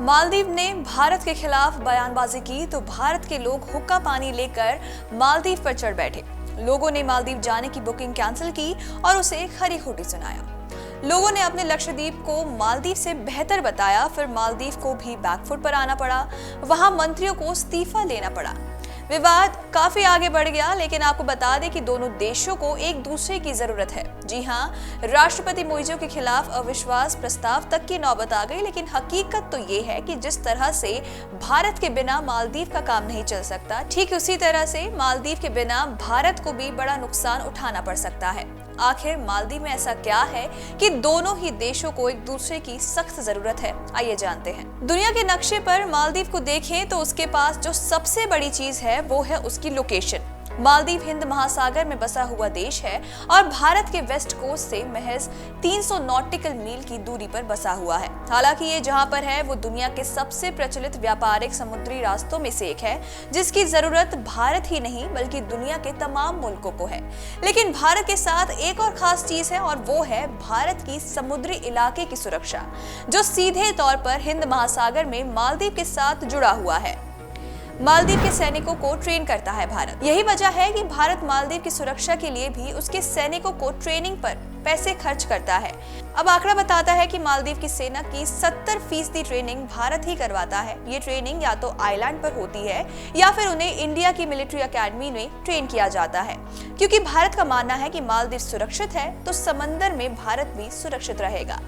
मालदीव ने भारत के खिलाफ बयानबाजी की तो भारत के लोग हुक्का पानी लेकर मालदीव पर चढ़ बैठे। लोगों ने मालदीव जाने की बुकिंग कैंसिल की और उसे खरी खोटी सुनाया। लोगों ने अपने लक्षद्वीप को मालदीव से बेहतर बताया, फिर मालदीव को भी बैकफुट पर आना पड़ा। वहां मंत्रियों को इस्तीफा लेना पड़ा। विवाद काफी आगे बढ़ गया, लेकिन आपको बता दें कि दोनों देशों को एक दूसरे की जरूरत है। जी हां, राष्ट्रपति मोइजो के खिलाफ अविश्वास प्रस्ताव तक की नौबत आ गई, लेकिन हकीकत तो ये है कि जिस तरह से भारत के बिना मालदीव का काम नहीं चल सकता, ठीक उसी तरह से मालदीव के बिना भारत को भी बड़ा नुकसान उठाना पड़ सकता है। आखिर मालदीव में ऐसा क्या है कि दोनों ही देशों को एक दूसरे की सख्त जरूरत है? आइए जानते हैं। दुनिया के नक्शे पर मालदीव को देखें तो उसके पास जो सबसे बड़ी चीज है वो है उसकी लोकेशन। मालदीव हिंद महासागर में बसा हुआ देश है और भारत के वेस्ट कोस्ट से महज 300 नॉटिकल मील की दूरी पर बसा हुआ है। हालांकि ये जहां पर है वो दुनिया के सबसे प्रचलित व्यापारिक समुद्री रास्तों में से एक है, जिसकी जरूरत भारत ही नहीं बल्कि दुनिया के तमाम मुल्कों को है। लेकिन भारत के साथ एक और खास चीज है और वो है भारत की समुद्री इलाके की सुरक्षा, जो सीधे तौर पर हिंद महासागर में मालदीव के साथ जुड़ा हुआ है। मालदीव के सैनिकों को ट्रेन करता है भारत। यही वजह है कि भारत मालदीव की सुरक्षा के लिए भी उसके सैनिकों को ट्रेनिंग पर पैसे खर्च करता है। अब आंकड़ा बताता है कि मालदीव की सेना की 70% ट्रेनिंग भारत ही करवाता है। ये ट्रेनिंग या तो आइलैंड पर होती है या फिर उन्हें इंडिया की मिलिट्री एकेडमी में ट्रेन किया जाता है। क्योंकि भारत का मानना है कि मालदीव सुरक्षित है तो समंदर में भारत भी सुरक्षित रहेगा।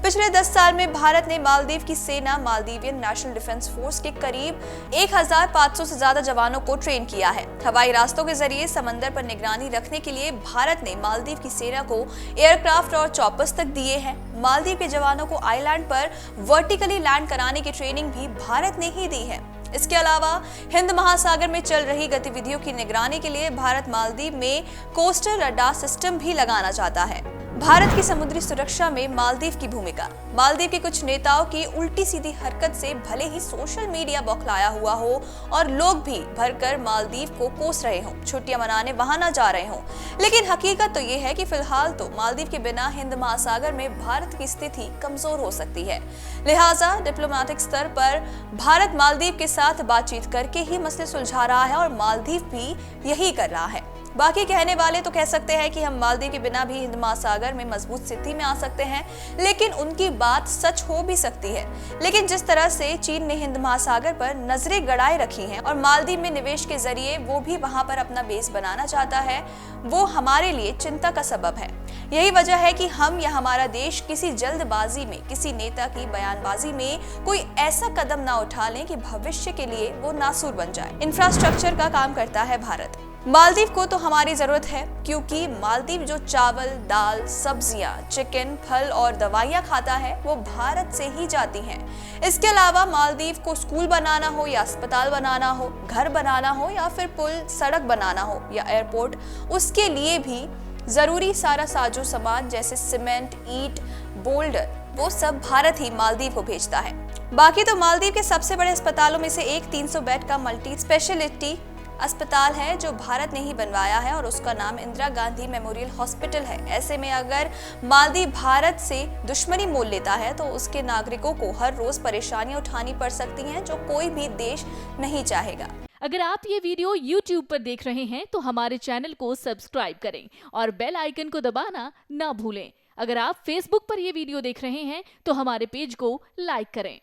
पिछले 10 साल में भारत ने मालदीव की सेना मालदीवियन नेशनल डिफेंस फोर्स के करीब 1500 से ज्यादा जवानों को ट्रेन किया है। हवाई रास्तों के जरिए समंदर पर निगरानी रखने के लिए भारत ने मालदीव की सेना को एयरक्राफ्ट और चॉपर्स तक दिए हैं। मालदीव के जवानों को आइलैंड पर वर्टिकली लैंड कराने की ट्रेनिंग भी भारत ने ही दी है। इसके अलावा हिंद महासागर में चल रही गतिविधियों की निगरानी के लिए भारत मालदीव में कोस्टल रडार सिस्टम भी लगाना चाहता है। भारत की समुद्री सुरक्षा में मालदीव की भूमिका। मालदीव के कुछ नेताओं की उल्टी सीधी हरकत से भले ही सोशल मीडिया बौखलाया हुआ हो और लोग भी भरकर मालदीव को कोस रहे हों, छुट्टियां मनाने वहां न जा रहे हों, लेकिन हकीकत तो ये है कि फिलहाल तो मालदीव के बिना हिंद महासागर में भारत की स्थिति कमजोर हो सकती है। लिहाजा डिप्लोमेटिक स्तर पर भारत मालदीव के साथ बातचीत करके ही मसले सुलझा रहा है और मालदीव भी यही कर रहा है। बाकी कहने वाले तो कह सकते हैं कि हम मालदीव के बिना भी हिंद महासागर में मजबूत स्थिति में आ सकते हैं, लेकिन उनकी बात सच हो भी सकती है। लेकिन जिस तरह से चीन ने हिंद महासागर पर नजरें गड़ाए रखी हैं और मालदीव में निवेश के जरिए वो भी वहां पर अपना बेस बनाना चाहता है, वो हमारे लिए चिंता का सबब है। यही वजह है कि हम या हमारा देश किसी जल्दबाजी में, किसी नेता की बयानबाजी में कोई ऐसा कदम ना उठा लें कि भविष्य के लिए वो नासूर बन जाए। इंफ्रास्ट्रक्चर का काम करता है भारत। मालदीव को तो हमारी जरूरत है, क्योंकि मालदीव जो चावल, दाल, सब्जियां, चिकन, फल और दवाइयां खाता है वो भारत से ही जाती हैं। इसके अलावा मालदीव को स्कूल बनाना हो या अस्पताल बनाना हो, घर बनाना हो या फिर पुल, सड़क बनाना हो या एयरपोर्ट, उसके लिए भी जरूरी सारा साजो सामान जैसे सीमेंट, ईंट, बोल्डर, वो सब भारत ही मालदीव को भेजता है। बाकी तो मालदीव के सबसे बड़े अस्पतालों में से एक 300 बेड का मल्टी स्पेशलिटी अस्पताल है जो भारत ने ही बनवाया है और उसका नाम इंदिरा गांधी मेमोरियल हॉस्पिटल है। ऐसे में अगर मालदीव भारत से दुश्मनी मोल लेता है तो उसके नागरिकों को हर रोज परेशानियां उठानी पड़ सकती हैं, जो कोई भी देश नहीं चाहेगा। अगर आप ये वीडियो YouTube पर देख रहे हैं तो हमारे चैनल को सब्सक्राइब करें और बेल आइकन को दबाना ना भूलें। अगर आप Facebook पर ये वीडियो देख रहे हैं तो हमारे पेज को लाइक करें।